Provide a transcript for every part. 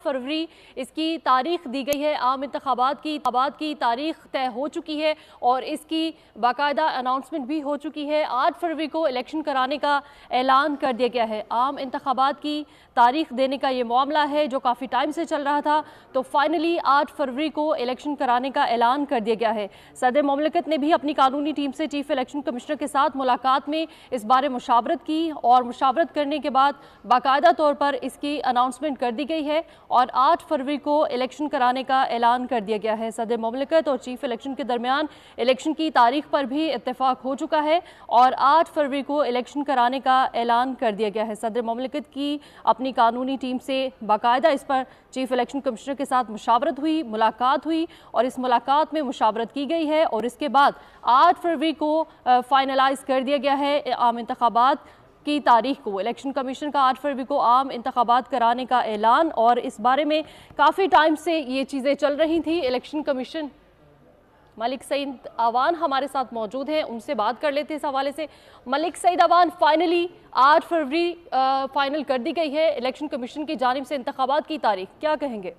फरवरी इसकी तारीख दी गई है। आम इंतखाबात की तारीख तय हो चुकी है और इसकी बाकायदा अनाउंसमेंट भी हो चुकी है। 8 फरवरी को इलेक्शन कराने का ऐलान कर दिया गया है। आम इंतखाबात की तारीख देने का ये मामला है जो काफ़ी टाइम से चल रहा था, तो फाइनली 8 फरवरी को इलेक्शन कराने का ऐलान कर दिया गया है। सदर मुमलिकत ने भी अपनी कानूनी टीम से चीफ इलेक्शन कमिश्नर के साथ मुलाकात में इस बारे मुशावरत की और मुशावरत करने के बाद बाकायदा तौर पर इसकी अनाउंसमेंट कर दी गई है और 8 फरवरी को इलेक्शन कराने का ऐलान कर दिया गया है। सदर मुमलिकत और चीफ इलेक्शन के दरमियान इलेक्शन की तारीख पर भी इत्तेफाक हो चुका है और 8 फरवरी को इलेक्शन कराने का ऐलान कर दिया गया है। सदर मुमलिकत की अपनी कानूनी टीम से बाकायदा इस पर चीफ इलेक्शन कमिश्नर के साथ मुशावरत हुई, मुलाकात हुई और इस मुलाकात में मुशावरत की गई है और इसके बाद 8 फरवरी को फाइनलाइज कर दिया गया है आम इंतखाबात की तारीख को। इलेक्शन कमीशन का 8 फरवरी को आम इंतखाबात कराने का ऐलान, और इस बारे में काफ़ी टाइम से ये चीज़ें चल रही थी। इलेक्शन कमीशन मलिक सईद अवान हमारे साथ मौजूद हैं, उनसे बात कर लेते हैं इस हवाले से। मलिक सईद अवान, फाइनली 8 फरवरी फाइनल कर दी गई है इलेक्शन कमीशन की जानिब से इंतखाबात की तारीख, क्या कहेंगे?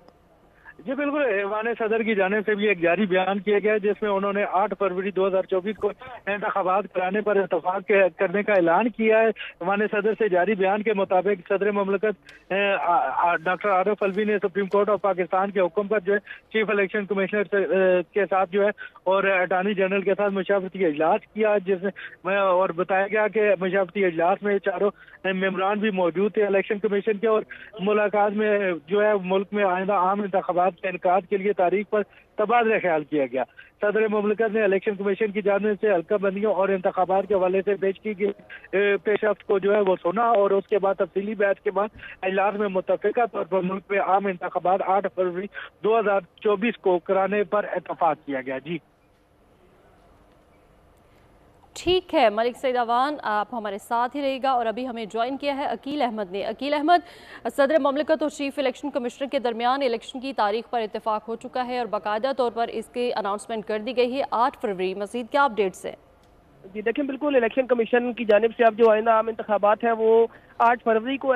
जी बिल्कुल, ऐवान सदर की जानिब से भी एक जारी बयान किया गया है जिसमें उन्होंने 8 फरवरी 2024 को इंतखाबात कराने पर इत्तफाक करने का ऐलान किया है। ऐवान सदर से जारी बयान के मुताबिक सदर मुमलिकत डॉक्टर आरिफ अलवी ने सुप्रीम कोर्ट ऑफ पाकिस्तान के हुक्म पर जो है चीफ इलेक्शन कमिश्नर के साथ जो है और अटॉर्नी जनरल के साथ मुशावरती इजलास किया, जिसमें और बताया गया कि मुशावरती इजलास में चारों मेंबरान भी मौजूद थे इलेक्शन कमीशन के, और मुलाकात में जो है मुल्क में आइंदा आम इंतखाबात के इनकाद के लिए तारीख पर तबादला ख्याल किया गया। सदर मुमलिकत ने इलेक्शन कमीशन की जानिब से हल्का बंदियों और इंतखाबात के हवाले से पेश की गई पेशरफ्त को जो है वो सुना और उसके बाद तफसीली बहस के बाद इजलास में मुतफ़िका तौर पर मुल्क में आम इंतखाबात 8 फरवरी 2024 को कराने पर इत्तफाक किया गया। जी ठीक है मलिक सईद अवान, आप हमारे साथ ही रहेगा। और अभी हमें ज्वाइन किया है अकील अहमद ने। अकील अहमद, सदर मुमलिकत और चीफ इलेक्शन कमिश्नर के दरमियान इलेक्शन की तारीख पर इत्तेफाक हो चुका है और बाकायदा तौर पर इसकी अनाउंसमेंट कर दी गई है 8 फरवरी। मज़ीद क्या अपडेट्स हैं? जी देखिए, बिल्कुल इलेक्शन कमीशन की जानिब से अब जो आइंदा आम इंतखाबात है वो 8 फरवरी को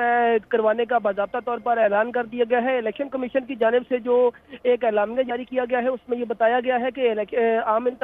करवाने का बाज़ाब्ता तौर पर ऐलान कर दिया गया है। इलेक्शन कमीशन की जानिब से जो एक ऐलामिया जारी किया गया है उसमें ये बताया गया है कि आम